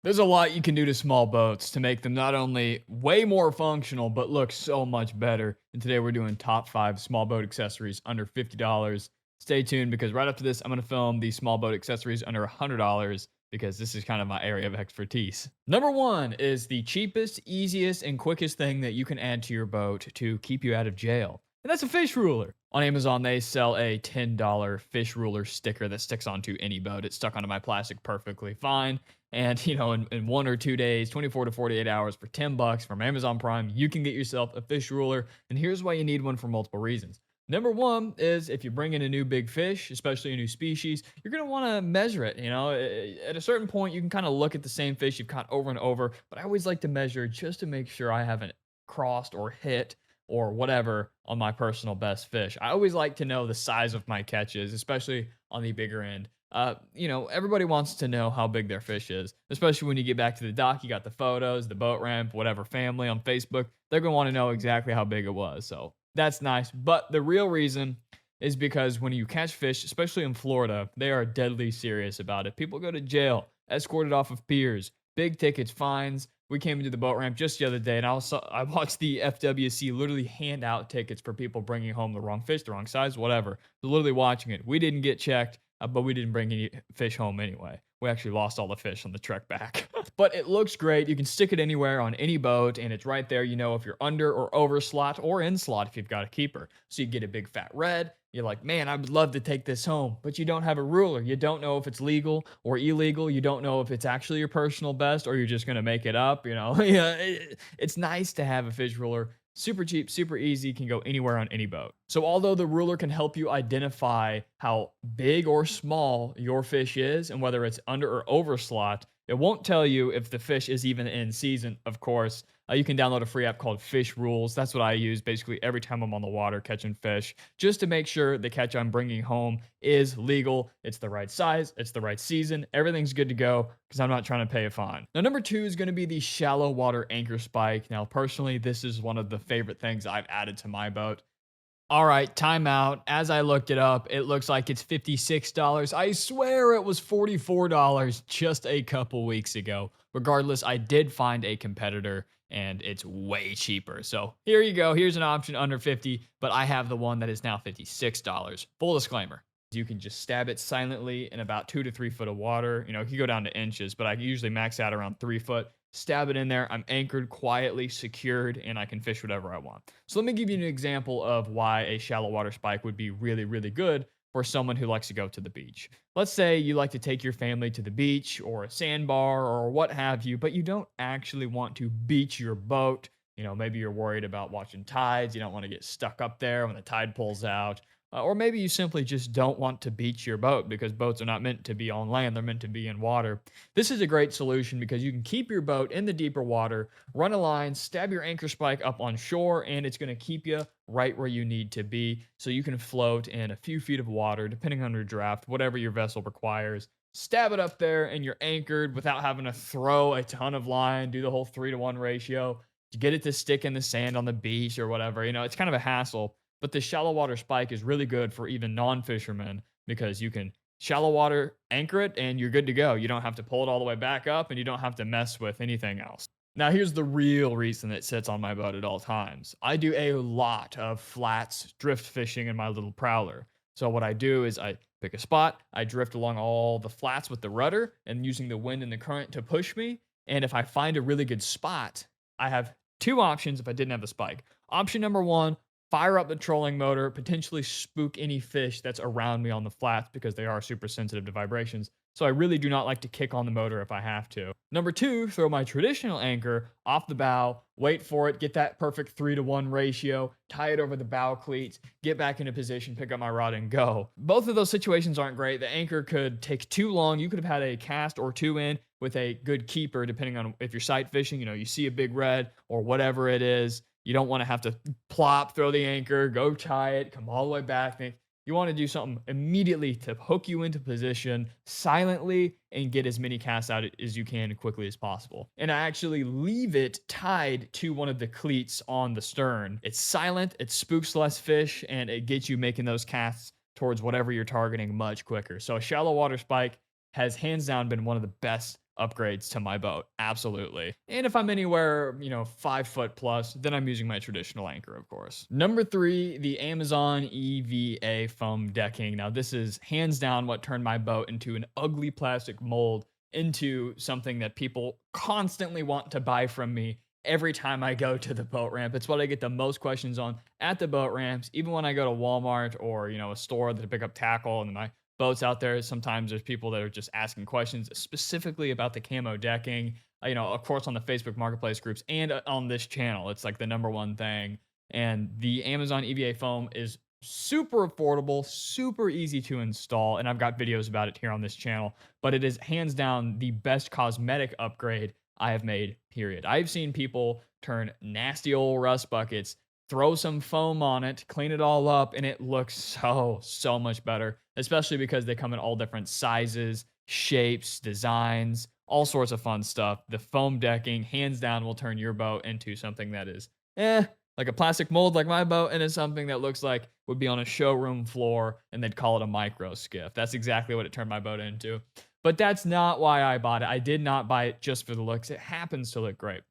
There's a lot you can do to small boats to make them not only way more functional, but look so much better. And today we're doing top 5 small boat accessories under $50. Stay tuned because right after this, I'm going to film the small boat accessories under $100 because this is kind of my area of expertise. Number one is the cheapest, easiest, and quickest thing that you can add to your boat to keep you out of jail. And that's a fish ruler. On Amazon, they sell a $10 fish ruler sticker that sticks onto any boat. It's stuck onto my plastic perfectly fine. And in 1 or 2 days, 24 to 48 hours for $10 from Amazon Prime, you can get yourself a fish ruler. And here's why you need one for multiple reasons. Number one is if you bring in a new big fish, especially a new species, you're going to want to measure it. At a certain point, you can kind of look at the same fish you've caught over and over, but I always like to measure just to make sure I haven't crossed or hit or whatever on my personal best fish. I always like to know the size of my catches, especially on the bigger end. Everybody wants to know how big their fish is, especially when you get back to the dock. You got the photos, the boat ramp, whatever family on Facebook. They're going to want to know exactly how big it was. So that's nice. But the real reason is because when you catch fish, especially in Florida, they are deadly serious about it. People go to jail, escorted off of piers, big tickets, fines. We came into the boat ramp just the other day, and I watched the FWC literally hand out tickets for people bringing home the wrong fish, the wrong size, whatever. Literally watching it. We didn't get checked, but we didn't bring any fish home anyway. We actually lost all the fish on the trek back. But it looks great. You can stick it anywhere on any boat, and it's right there. You know if you're under or over slot or in slot if you've got a keeper. So you get a big fat red. You're like, man, I would love to take this home, but you don't have a ruler. You don't know if it's legal or illegal. You don't know if it's actually your personal best or you're just going to make it up. Yeah, it's nice to have a fish ruler. Super cheap, super easy, can go anywhere on any boat. So, although the ruler can help you identify how big or small your fish is and whether it's under or over slot, it won't tell you if the fish is even in season, of course. You can download a free app called Fish Rules. That's what I use basically every time I'm on the water catching fish, just to make sure the catch I'm bringing home is legal. It's the right size, it's the right season, everything's good to go because I'm not trying to pay a fine. Now, number two is going to be the shallow water anchor spike. Now, personally, this is one of the favorite things I've added to my boat. All right, timeout. As I looked it up, it looks like it's $56. I swear it was $44 just a couple weeks ago. Regardless, I did find a competitor and it's way cheaper. So here you go. Here's an option under 50, but I have the one that is now $56. Full disclaimer. You can just stab it silently in about 2 to 3 foot of water. You can go down to inches, but I usually max out around 3 foot. Stab it in there. I'm anchored quietly, secured, and I can fish whatever I want. So let me give you an example of why a shallow water spike would be really, really good for someone who likes to go to the beach. Let's say you like to take your family to the beach or a sandbar or what have you, but you don't actually want to beach your boat. Maybe you're worried about watching tides. You don't want to get stuck up there when the tide pulls out. Or maybe you simply just don't want to beach your boat because boats are not meant to be on land, they're meant to be in water. This is a great solution because you can keep your boat in the deeper water, run a line, stab your anchor spike up on shore, and it's going to keep you right where you need to be so you can float in a few feet of water, depending on your draft, whatever your vessel requires. Stab it up there, and you're anchored without having to throw a ton of line, do the whole 3-to-1 ratio to get it to stick in the sand on the beach or whatever. It's kind of a hassle. But the shallow water spike is really good for even non-fishermen because you can shallow water anchor it and you're good to go. You don't have to pull it all the way back up and you don't have to mess with anything else. Now, here's the real reason it sits on my boat at all times. I do a lot of flats drift fishing in my little Prowler. So what I do is I pick a spot, I drift along all the flats with the rudder and using the wind and the current to push me. And if I find a really good spot, I have two options if I didn't have a spike. Option number one, fire up the trolling motor, potentially spook any fish that's around me on the flats because they are super sensitive to vibrations. So I really do not like to kick on the motor if I have to. Number two, throw my traditional anchor off the bow, wait for it, get that perfect 3-to-1 ratio, tie it over the bow cleats, get back into position, pick up my rod and go. Both of those situations aren't great. The anchor could take too long. You could have had a cast or two in with a good keeper, depending on if you're sight fishing, you see a big red or whatever it is. You don't want to have to plop, throw the anchor, go tie it, come all the way back. You want to do something immediately to hook you into position silently and get as many casts out as you can quickly as possible. And I actually leave it tied to one of the cleats on the stern. It's silent, it spooks less fish, and it gets you making those casts towards whatever you're targeting much quicker. So a shallow water spike has hands down been one of the best upgrades to my boat. Absolutely. And if I'm anywhere, 5 foot plus, then I'm using my traditional anchor, of course. Number three, the Amazon EVA Foam Decking. Now, this is hands down what turned my boat into an ugly plastic mold into something that people constantly want to buy from me every time I go to the boat ramp. It's what I get the most questions on at the boat ramps. Even when I go to Walmart or, a store to pick up tackle and my boats out there, sometimes there's people that are just asking questions specifically about the camo decking. Of course, on the Facebook Marketplace groups and on this channel, it's like the number one thing. And the Amazon EVA foam is super affordable, super easy to install, and I've got videos about it here on this channel. But it is hands down the best cosmetic upgrade I have made, period. I've seen people turn nasty old rust buckets, throw some foam on it, clean it all up, and it looks so much better, especially because they come in all different sizes, shapes, designs, all sorts of fun stuff. The foam decking, hands down, will turn your boat into something that is, like a plastic mold like my boat, and it's something that looks like would be on a showroom floor and they'd call it a micro skiff. That's exactly what it turned my boat into. But that's not why I bought it. I did not buy it just for the looks. It happens to look great.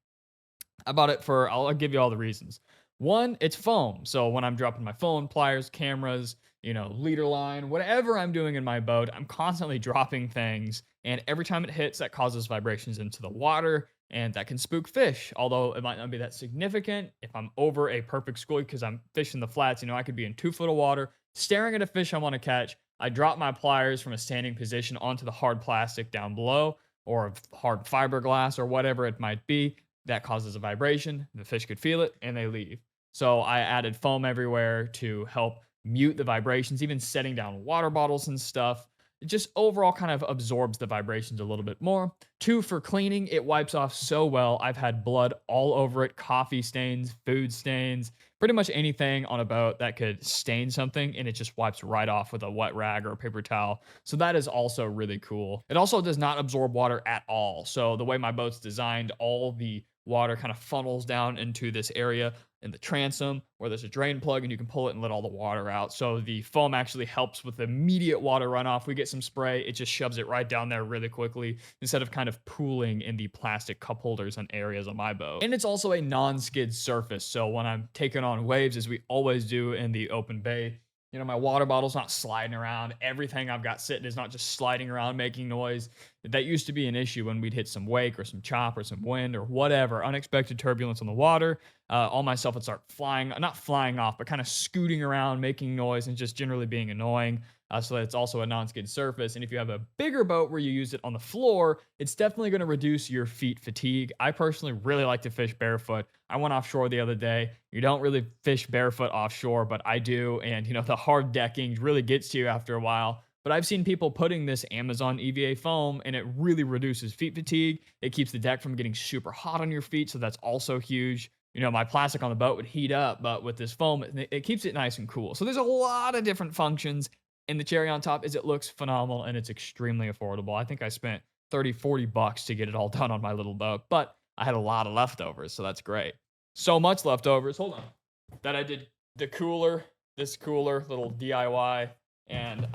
I bought it for, I'll give you all the reasons. One, it's foam. So when I'm dropping my phone, pliers, cameras, leader line, whatever I'm doing in my boat, I'm constantly dropping things. And every time it hits, that causes vibrations into the water. And that can spook fish, although it might not be that significant. If I'm over a perfect school because I'm fishing the flats, I could be in 2 foot of water, staring at a fish I want to catch. I drop my pliers from a standing position onto the hard plastic down below or hard fiberglass or whatever it might be. That causes a vibration. The fish could feel it and they leave. So I added foam everywhere to help mute the vibrations, even setting down water bottles and stuff. It just overall kind of absorbs the vibrations a little bit more. Two, for cleaning, it wipes off so well. I've had blood all over it, coffee stains, food stains, pretty much anything on a boat that could stain something, and it just wipes right off with a wet rag or a paper towel. So that is also really cool. It also does not absorb water at all. So the way my boat's designed, all the water kind of funnels down into this area in the transom where there's a drain plug and you can pull it and let all the water out. So the foam actually helps with immediate water runoff. We get some spray, it just shoves it right down there really quickly instead of kind of pooling in the plastic cup holders and areas on my boat. And it's also a non-skid surface. So when I'm taking on waves, as we always do in the open bay, my water bottle's not sliding around. Everything I've got sitting is not just sliding around, making noise. That used to be an issue when we'd hit some wake or some chop or some wind or whatever, unexpected turbulence on the water. All my stuff would start flying, not flying off, but kind of scooting around, making noise, and just generally being annoying. So that it's also a non-skid surface. And if you have a bigger boat where you use it on the floor, it's definitely going to reduce your feet fatigue. I personally really like to fish barefoot. I went offshore the other day. You don't really fish barefoot offshore, but I do. And, the hard decking really gets to you after a while. But I've seen people putting this Amazon EVA foam, and it really reduces feet fatigue. It keeps the deck from getting super hot on your feet, so that's also huge. My plastic on the boat would heat up, but with this foam, it keeps it nice and cool. So there's a lot of different functions. And the cherry on top is it looks phenomenal and it's extremely affordable. I think I spent $30-40 to get it all done on my little boat, but I had a lot of leftovers, so that's great. So much leftovers, hold on, that I did this cooler, little DIY, and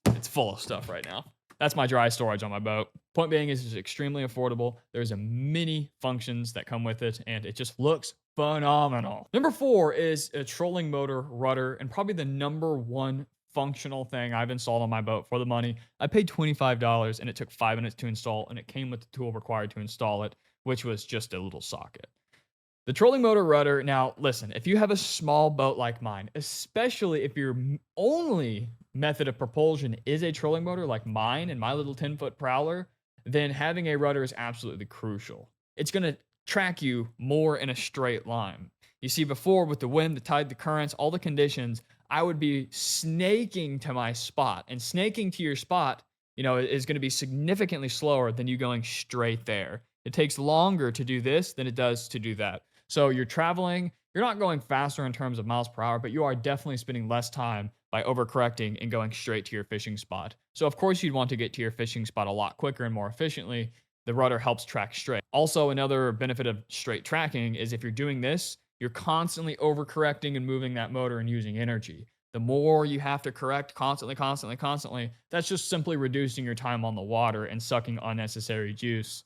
it's full of stuff right now. That's my dry storage on my boat. Point being is it's extremely affordable. There's a many functions that come with it, and it just looks phenomenal. Number 4 is a trolling motor rudder, and probably the number one functional thing I've installed on my boat for the money. I paid $25 and it took 5 minutes to install, and it came with the tool required to install it, which was just a little socket. The trolling motor rudder, now listen, if you have a small boat like mine, especially if your only method of propulsion is a trolling motor like mine and my little 10-foot Prowler, then having a rudder is absolutely crucial. It's going to track you more in a straight line. You see, before with the wind, the tide, the currents, all the conditions, I would be snaking to my spot. And snaking to your spot, is going to be significantly slower than you going straight there. It takes longer to do this than it does to do that. So you're traveling, you're not going faster in terms of miles per hour, but you are definitely spending less time by overcorrecting and going straight to your fishing spot. So of course you'd want to get to your fishing spot a lot quicker and more efficiently. The rudder helps track straight. Also, another benefit of straight tracking is if you're doing this, you're constantly overcorrecting and moving that motor and using energy. the more you have to correct constantly, constantly, constantly, that's just simply reducing your time on the water and sucking unnecessary juice.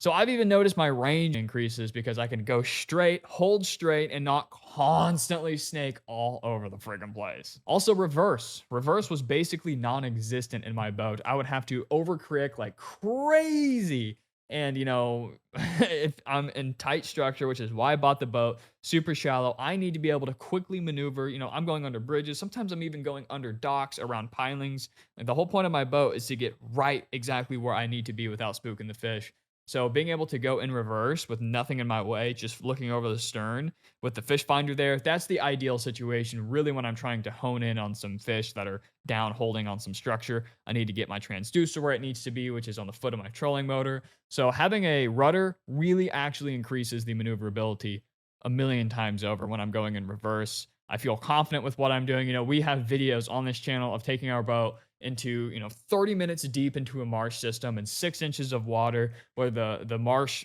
So I've even noticed my range increases because I can go straight, hold straight, and not constantly snake all over the friggin' place. Also, reverse. Reverse was basically non existent in my boat. I would have to overcorrect like crazy. And, if I'm in tight structure, which is why I bought the boat, super shallow, I need to be able to quickly maneuver. I'm going under bridges. Sometimes I'm even going under docks, around pilings. Like the whole point of my boat is to get right exactly where I need to be without spooking the fish. So being able to go in reverse with nothing in my way, just looking over the stern with the fish finder there, that's the ideal situation. Really, when I'm trying to hone in on some fish that are down holding on some structure, I need to get my transducer where it needs to be, which is on the foot of my trolling motor. So having a rudder really actually increases the maneuverability a million times over when I'm going in reverse. I feel confident with what I'm doing. We have videos on this channel of taking our boat into 30 minutes deep into a marsh system and 6 inches of water where the marsh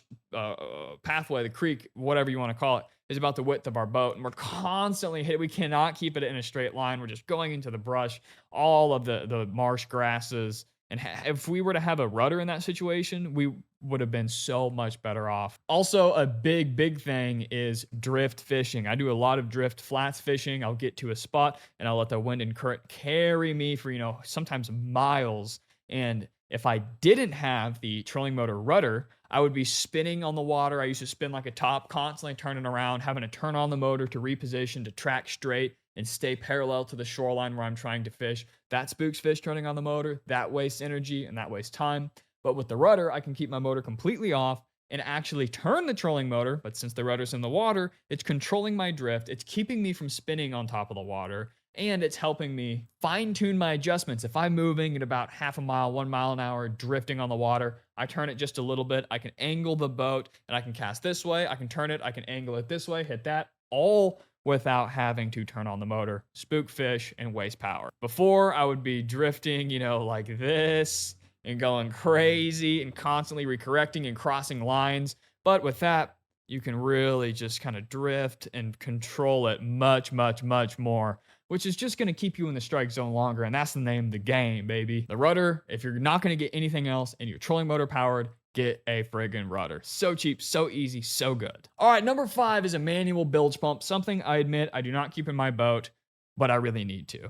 pathway, the creek, whatever you want to call it, is about the width of our boat, and we're constantly hit. We cannot keep it in a straight line. We're just going into the brush, all of the marsh grasses. And if we were to have a rudder in that situation, we would have been so much better off. Also, a big thing is drift fishing. I do a lot of drift flats fishing. I'll get to a spot and I'll let the wind and current carry me for, sometimes miles. And if I didn't have the trolling motor rudder, I would be spinning on the water. I used to spin like a top, constantly turning around, having to turn on the motor to reposition, to track straight and stay parallel to the shoreline where I'm trying to fish. That spooks fish turning on the motor. That wastes energy and that wastes time. But with the rudder, I can keep my motor completely off and actually turn the trolling motor. But since the rudder's in the water, it's controlling my drift. It's keeping me from spinning on top of the water. And it's helping me fine tune my adjustments. If I'm moving at about half a mile, 1 mile an hour, drifting on the water, I turn it just a little bit. I can angle the boat and I can cast this way. I can turn it. I can angle it this way, hit that, all without having to turn on the motor, spook fish, and waste power. Before, I would be drifting, like this and going crazy and constantly recorrecting and crossing lines. But with that, you can really just kind of drift and control it much, much, much more, which is just going to keep you in the strike zone longer. And that's the name of the game, baby. The rudder, if you're not going to get anything else and you're trolling motor powered, get a friggin' rudder. So cheap, so easy, so good. All right, number 5 is a manual bilge pump, something I admit I do not keep in my boat, but I really need to.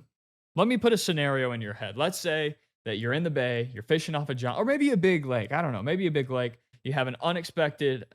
Let me put a scenario in your head. Let's say that you're in the bay, you're fishing off a giant, or maybe a big lake. I don't know, maybe a big lake. You have an unexpected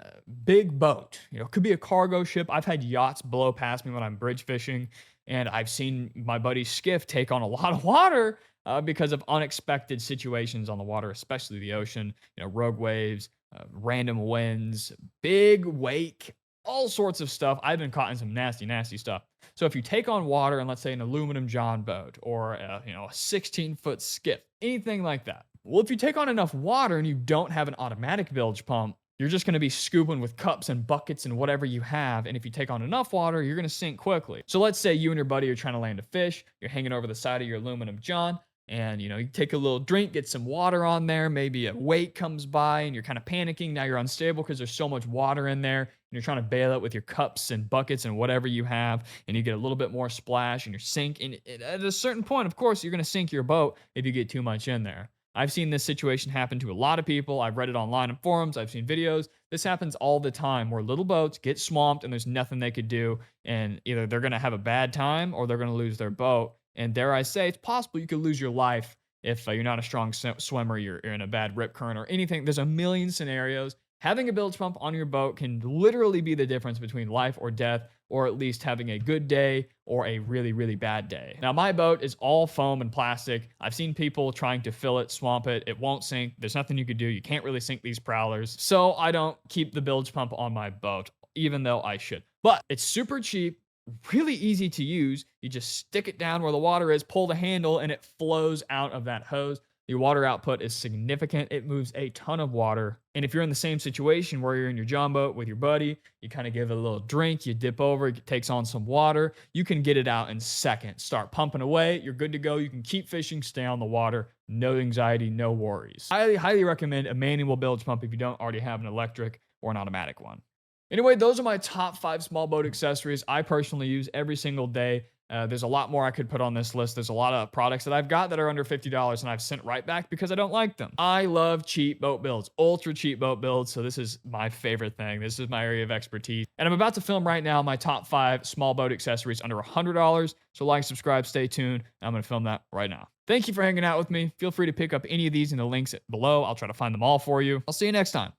big boat. It could be a cargo ship. I've had yachts blow past me when I'm bridge fishing, and I've seen my buddy's skiff take on a lot of water because of unexpected situations on the water, especially the ocean. Rogue waves, random winds, big wake, all sorts of stuff. I've been caught in some nasty, nasty stuff. So if you take on water and let's say an aluminum John boat or a 16-foot skiff, anything like that. Well, if you take on enough water and you don't have an automatic bilge pump, you're just going to be scooping with cups and buckets and whatever you have. And if you take on enough water, you're going to sink quickly. So let's say you and your buddy are trying to land a fish. You're hanging over the side of your aluminum John. And, you take a little drink, get some water on there. Maybe a wake comes by and you're kind of panicking. Now you're unstable because there's so much water in there. And you're trying to bail it with your cups and buckets and whatever you have. And you get a little bit more splash and you're sinking. And at a certain point, of course, you're going to sink your boat if you get too much in there. I've seen this situation happen to a lot of people. I've read it online in forums. I've seen videos. This happens all the time where little boats get swamped and there's nothing they could do. And either they're going to have a bad time or they're going to lose their boat. And dare I say, it's possible you could lose your life if you're not a strong swimmer, you're in a bad rip current or anything. There's a million scenarios. Having a bilge pump on your boat can literally be the difference between life or death, or at least having a good day or a really, really bad day. Now, my boat is all foam and plastic. I've seen people trying to fill it, swamp it. It won't sink. There's nothing you could do. You can't really sink these prowlers. So I don't keep the bilge pump on my boat, even though I should. But it's super cheap, really easy to use. You just stick it down where the water is, pull the handle, and it flows out of that hose. Your water output is significant. It moves a ton of water. And if you're in the same situation where you're in your John boat with your buddy, you kind of give it a little drink, you dip over, it takes on some water, you can get it out in seconds. Start pumping away, you're good to go. You can keep fishing, stay on the water, no anxiety, no worries. Highly, highly recommend a manual bilge pump if you don't already have an electric or an automatic one. Anyway, those are my top 5 small boat accessories I personally use every single day. There's a lot more I could put on this list. There's a lot of products that I've got that are under $50 and I've sent right back because I don't like them. I love cheap boat builds, ultra cheap boat builds. So this is my favorite thing. This is my area of expertise. And I'm about to film right now my top 5 small boat accessories under $100. So like, subscribe, stay tuned. I'm going to film that right now. Thank you for hanging out with me. Feel free to pick up any of these in the links below. I'll try to find them all for you. I'll see you next time.